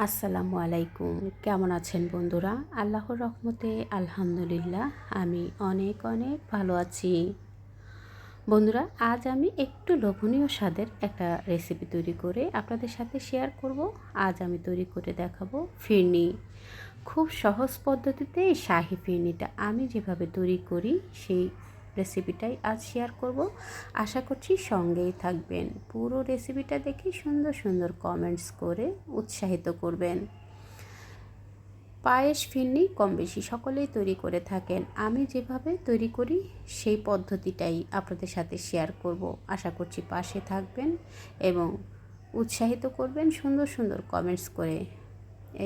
আসসালামু আলাইকুম। কেমন আছেন বন্ধুরা? আল্লাহর রহমতে আলহামদুলিল্লাহ আমি অনেক অনেক ভালো আছি। বন্ধুরা, আজ আমি একটু লোভনীয় স্বাদের একটা রেসিপি তৈরি করে আপনাদের সাথে শেয়ার করব। আজ আমি তৈরি করে দেখাবো ফিরনি। খুব সহজ পদ্ধতিতে এই শাহী ফিরনিটা আমি যেভাবে তৈরি করি সেই রেসিপিটাই আজ শেয়ার করব। আশা করছি সঙ্গেই থাকবেন। পুরো রেসিপিটা দেখে সুন্দর সুন্দর কমেন্টস করে উৎসাহিত করবেন। পায়েস ফিরনি কম বেশি সকলেই তৈরি করে থাকেন। আমি যেভাবে তৈরি করি সেই পদ্ধতিটাই আপনাদের সাথে শেয়ার করব। আশা করছি পাশে থাকবেন এবং উৎসাহিত করবেন সুন্দর সুন্দর কমেন্টস করে।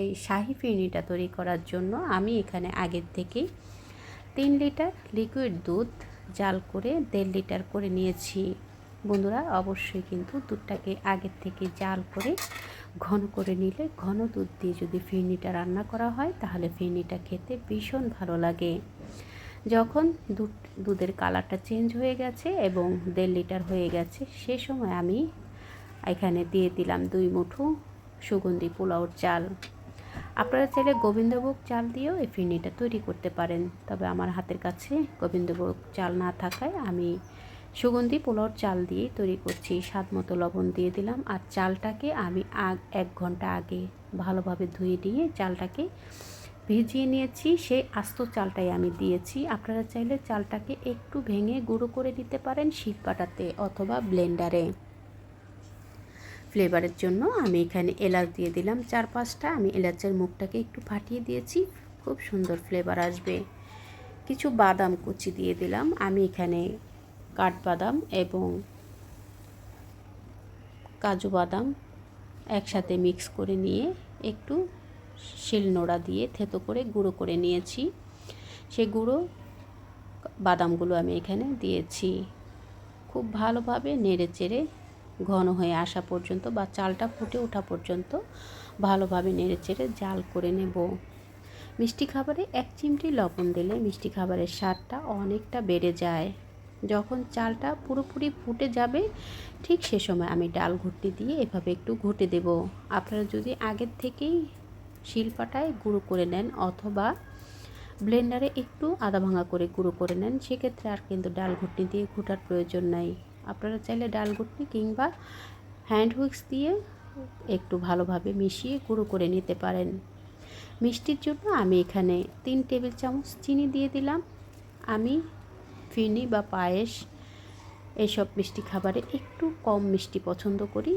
এই শাহী ফিরনিটা তৈরি করার জন্য আমি এখানে আগের থেকে 3 লিটার লিকুইড দুধ জাল করে 1.5 লিটার করে নিয়েছি। বন্ধুরা, অবশ্যই কিন্তু দুধটাকে আগের থেকে জাল করে ঘন করে নিলে, ঘন দুধ দিয়ে যদি ফিরনিটা রান্না করা হয় তাহলে ফিরনিটা খেতে ভীষণ ভালো লাগে। যখন দুধের কালারটা চেঞ্জ হয়ে গেছে এবং 1.5 লিটার হয়ে গেছে, সে সময় আমি এখানে দিয়ে দিলাম 2 মুঠো সুগন্ধি পোলাওর চাল। আপনারা চাইলে গোবিন্দভোগ চাল দিয়েও এই ফিরনিটা তৈরি করতে পারেন, তবে আমার হাতের কাছে গোবিন্দভোগ চাল না থাকায় আমি সুগন্ধি পোলাওর চাল দিয়েই তৈরি করছি। স্বাদ মতো লবণ দিয়ে দিলাম। আর চালটাকে আমি 1 ঘন্টা আগে ভালোভাবে ধুয়ে নিয়ে চালটাকে ভিজিয়ে নিয়েছি। সেই আস্ত চালটাই আমি দিয়েছি। আপনারা চাইলে চালটাকে একটু ভেঙে গুঁড়ো করে দিতে পারেন শিলপাটাতে অথবা ব্লেন্ডারে। ফ্লেভারের জন্য আমি এখানে এলাচ দিয়ে দিলাম 4-5টা। আমি এলাচের মুখটাকে একটু ফাটিয়ে দিয়েছি, খুব সুন্দর ফ্লেভার আসবে। কিছু বাদাম কুচি দিয়ে দিলাম। আমি এখানে কাঠবাদাম এবং কাজু বাদাম একসাথে মিক্স করে নিয়ে একটু শিলনোড়া দিয়ে থেতো করে গুঁড়ো করে নিয়েছি। সেই গুঁড়ো বাদামগুলো আমি এখানে দিয়েছি। খুব ভালোভাবে নেড়ে চেড়ে ঘন হয়ে আসা পর্যন্ত বা চালটা ফুটে ওঠা পর্যন্ত ভালোভাবে নেড়ে চেড়ে জাল করে নেব। মিষ্টি খাবারে 1 চিমটি লবণ দিলে মিষ্টি খাবারের স্বাদটা অনেকটা বেড়ে যায়। যখন চালটা পুরোপুরি ফুটে যাবে ঠিক সে সময় আমি ডাল ঘুটনি দিয়ে এভাবে একটু ঘুটে দেব। আপনারা যদি আগের থেকেই শিলপাটায় গুঁড়ো করে নেন অথবা ব্লেন্ডারে একটু আদা ভাঙা করে গুঁড়ো করে নেন, সেক্ষেত্রে আর কিন্তু ডাল ঘুটনি দিয়ে ঘুটার প্রয়োজন নাই। আপনারা চাইলে ডাল ঘুটনি কিংবা হ্যান্ড হুইক্স দিয়ে একটু ভালোভাবে মিশিয়ে গুঁড়ো করে নিতে পারেন। মিষ্টির জন্য আমি এখানে 3 টেবিল চামচ চিনি দিয়ে দিলাম। আমি ফিরনি বা পায়েস এইসব মিষ্টি খাবারে একটু কম মিষ্টি পছন্দ করি।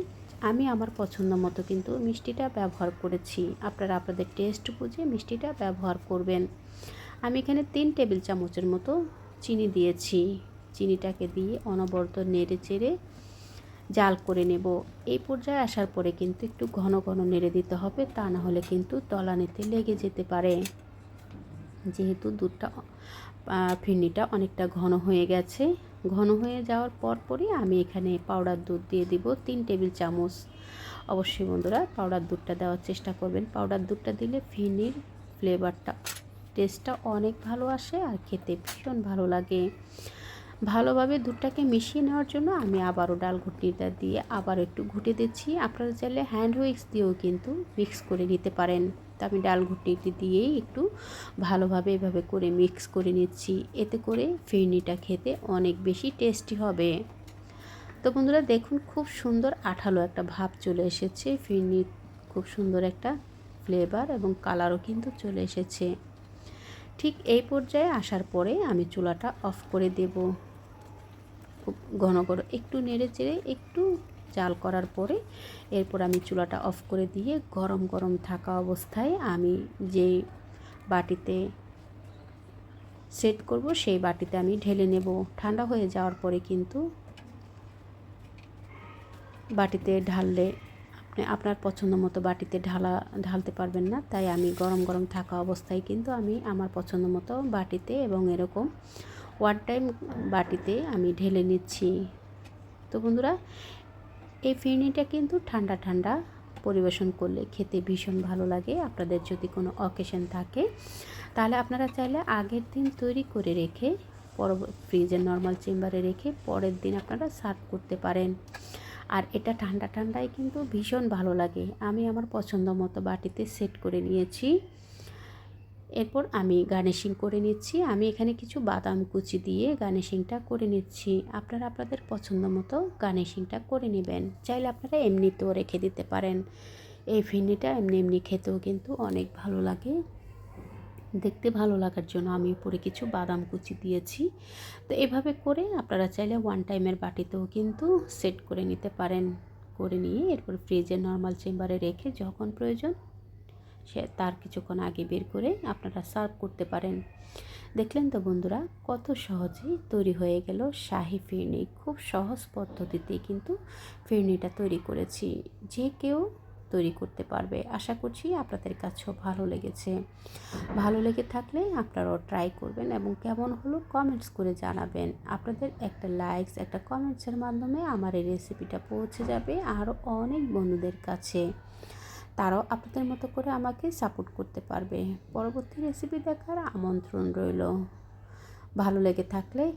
আমি আমার পছন্দ মতো কিন্তু মিষ্টিটা ব্যবহার করেছি। আপনারা আপনাদের টেস্ট বুঝে মিষ্টিটা ব্যবহার করবেন। আমি এখানে 3 টেবিল চামচের মতো চিনি দিয়েছি। চিনিটাকে দিয়ে অনবরত নেড়ে চেড়ে জাল করে নেব। এই পর্যায়ে আসার পরে কিন্তু একটু ঘন ঘন নেড়ে দিতে হবে, তা না হলে কিন্তু তলানিতে লেগে যেতে পারে। যেহেতু দুধটা ফিরনিটা অনেকটা ঘন হয়ে গেছে, ঘন হয়ে যাওয়ার পরই আমি এখানে পাউডার দুধ দিয়ে দিব 3 টেবিল চামচ। অবশ্যই বন্ধুরা পাউডার দুধটা দেওয়ার চেষ্টা করবেন। পাউডার দুধটা দিলে ফিরনির ফ্লেভারটা টেস্টটা অনেক ভালো আসে আর খেতে ভীষণ ভালো লাগে। ভালোভাবে দুধটাকে মিশিয়ে নেওয়ার জন্য আমি আবারও ডাল ঘুটনিটা দিয়ে আবার একটু ঘুটে দিচ্ছি। আপনারা চাইলে হ্যান্ড হুইক্স দিয়েও কিন্তু মিক্স করে নিতে পারেন। তো আমি ডাল ঘুটনিটি দিয়েই একটু ভালোভাবে এভাবে করে মিক্স করে নিচ্ছি। এতে করে ফিরনিটা খেতে অনেক বেশি টেস্টি হবে। তো বন্ধুরা দেখুন, খুব সুন্দর আঠালো একটা ভাব চলে এসেছে। ফিরনির খুব সুন্দর একটা ফ্লেভার এবং কালারও কিন্তু চলে এসেছে। ঠিক এই পর্যায়ে আসার পরে আমি চুলাটা অফ করে দেব। খুব ঘন ঘন একটু নেড়ে চেড়ে একটু জাল করার পরে এরপর আমি চুলাটা অফ করে দিয়ে গরম গরম থাকা অবস্থায় আমি যে বাটিতে সেট করব সেই বাটিতে আমি ঢেলে নেব। ঠান্ডা হয়ে যাওয়ার পরে কিন্তু বাটিতে ঢাললে আপনি আপনার পছন্দ মতো বাটিতে ঢালতে পারবেন না, তাই আমি গরম গরম থাকা অবস্থায় কিন্তু আমি আমার পছন্দ মতো বাটিতে এবং এরকম ওয়ান টাইম বাটিতে আমি ঢেলে নিচ্ছি। তো বন্ধুরা, এই ফিরনিটা কিন্তু ঠান্ডা ঠান্ডা পরিবেশন করলে খেতে ভীষণ ভালো লাগে। আপনাদের যদি কোনো অকেশন থাকে তাহলে আপনারা চাইলে আগের দিন তৈরি করে রেখে ফ্রিজের নর্মাল চেম্বারে রেখে পরের দিন আপনারা সার্ভ করতে পারেন। আর এটা ঠান্ডা ঠান্ডায় কিন্তু ভীষণ ভালো লাগে। আমি আমার পছন্দ মতো বাটিতে সেট করে নিয়েছি। এরপর আমি গার্নিশিং করে নিচ্ছি। আমি এখানে কিছু বাদাম কুচি দিয়ে গার্নিশিংটা করে নিচ্ছি। আপনারা আপনাদের পছন্দ মতো গার্নিশিংটা করে নেবেন। চাইলে আপনারা এমনিতেও রেখে দিতে পারেন। এই ফিরনিটা এমনি এমনি খেতেও কিন্তু অনেক ভালো লাগে। দেখতে ভালো লাগার জন্য আমি উপরে কিছু বাদাম কুচি দিয়েছি। তো এভাবে করে আপনারা চাইলে ওয়ান টাইমের বাটিতেও কিন্তু সেট করে নিতে পারেন। করে নিয়ে এরপর ফ্রিজে নর্মাল চেম্বারে রেখে যখন প্রয়োজন তার কিছুক্ষণ আগে বের করে আপনারা সার্ভ করতে পারেন। দেখলেন তো বন্ধুরা, কত সহজেই তৈরি হয়ে গেল শাহী ফিরনি। খুব সহজ পদ্ধতিতেই কিন্তু ফিরনিটা তৈরি করেছি। যে কেউ তৈরি করতে পারবে। আশা করছি আপনাদের কাছেও ভালো লেগেছে। ভালো লেগে থাকলে আপনারাও ট্রাই করবেন এবং কেমন হলো কমেন্টস করে জানাবেন। আপনাদের একটা লাইকস, একটা কমেন্টসের মাধ্যমে আমার এই রেসিপিটা পৌঁছে যাবে আরও অনেক বন্ধুদের কাছে। তারাও আপনাদের মতো করে আমাকে সাপোর্ট করতে পারবে। পরবর্তী রেসিপি দেখার আমন্ত্রণ রইল। ভালো লেগে থাকলে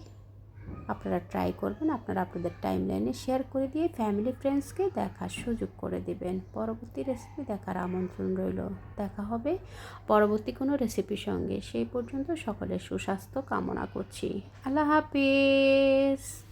আপনারা ট্রাই করবেন। আপনারা আপনাদের টাইমলাইনে শেয়ার করে দিয়ে ফ্যামিলি ফ্রেন্ডসকে দেখার সুযোগ করে দেবেন। পরবর্তী রেসিপি দেখার আমন্ত্রণ রইল। দেখা হবে পরবর্তী কোনো রেসিপির সঙ্গে। সেই পর্যন্ত সকলের সুস্বাস্থ্য কামনা করছি। আল্লাহ হাফিজ।